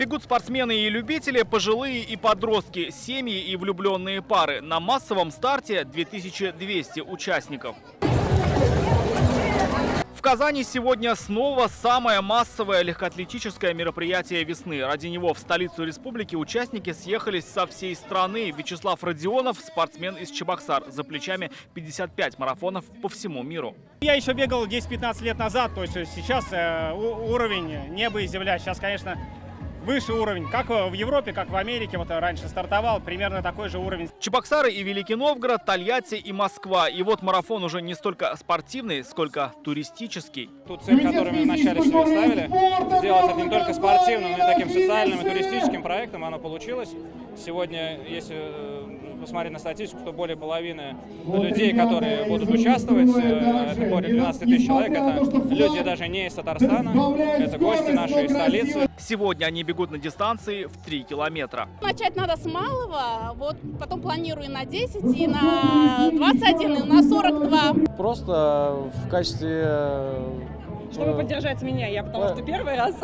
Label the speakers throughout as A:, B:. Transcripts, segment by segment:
A: Бегут спортсмены и любители, пожилые и подростки, семьи и влюбленные пары. На массовом старте 2200 участников. В Казани сегодня снова самое массовое легкоатлетическое мероприятие весны. Ради него в столицу республики участники съехались со всей страны. Вячеслав Родионов, спортсмен из Чебоксар, за плечами 55 марафонов по всему миру.
B: Я еще бегал 10-15 лет назад, то есть сейчас уровень неба и земля. Сейчас, конечно, выше уровень, как в Европе, как в Америке. Вот раньше стартовал, примерно такой же уровень.
A: Чебоксары и Великий Новгород, Тольятти и Москва. И вот марафон уже не столько спортивный, сколько туристический.
C: Ту цель, которую мы вначале себе ставили, сделать это не только спортивным, но и таким социальным и туристическим проектом, оно получилось. Сегодня, если посмотреть на статистику, то более половины людей, которые будут участвовать, это более 12 тысяч человек, это люди даже не из Татарстана, это гости нашей столицы.
A: Сегодня они бегут на дистанции в 3 километра.
D: Начать надо с малого, вот потом планирую и на 10, и на 21, и на 42.
E: Просто в качестве...
F: Чтобы поддержать меня, потому что первый раз.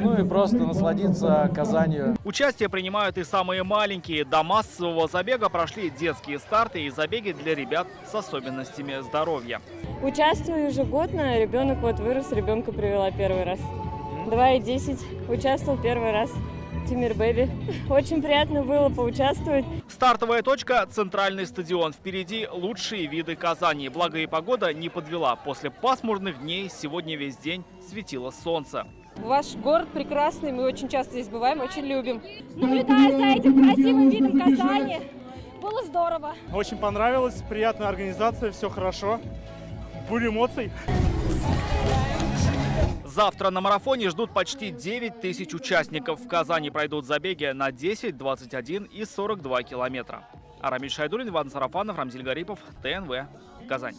E: Ну и просто насладиться Казанью.
A: Участие принимают и самые маленькие. До массового забега прошли детские старты и забеги для ребят с особенностями здоровья.
F: Участвую ежегодно. Ребенок вот вырос, ребенка привела первый раз. 2,10. Участвовал первый раз. Тимир Бэби. Очень приятно было поучаствовать.
A: Стартовая точка – центральный стадион. Впереди лучшие виды Казани. Благо и погода не подвела. После пасмурных дней сегодня весь день светило солнце.
F: Ваш город прекрасный, мы очень часто здесь бываем, очень любим.
D: Наблюдая за этим красивым видом Казани, было здорово.
G: Очень понравилось, приятная организация, все хорошо. Буря эмоций.
A: Завтра на марафоне ждут почти 9000 участников. В Казани пройдут забеги на 10, 21 и 42 километра. Арамиль Шайдуллин, Иван Сарафанов, Рамзиль Гарипов, ТНВ, Казань.